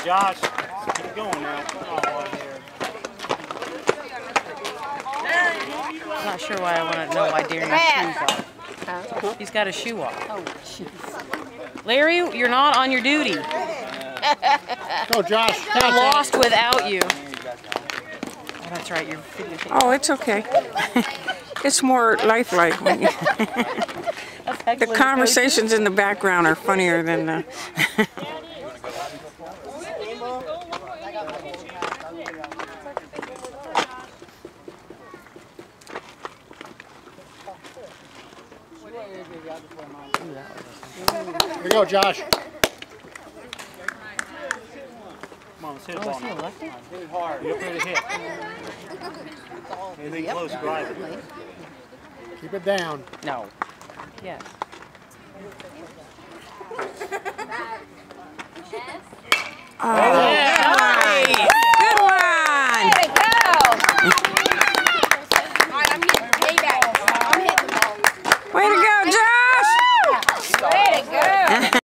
Josh. Keep going now. Come on, boy, here. I'm not sure why I want to know why Darian's shoes off. Huh? He's got a shoe off. Oh, jeez. Larry, you're not on your duty. Go, Josh. I'm lost without you. Oh, that's right. You're videotaping. Oh, it's okay. It's more lifelike when you... The conversations in the background are funnier than the... Here you go, Josh. Come on, let's hit it ball. Hit it hard. You're up there to hit. Anything close, drive it. Keep it down. No. Yes. Oh.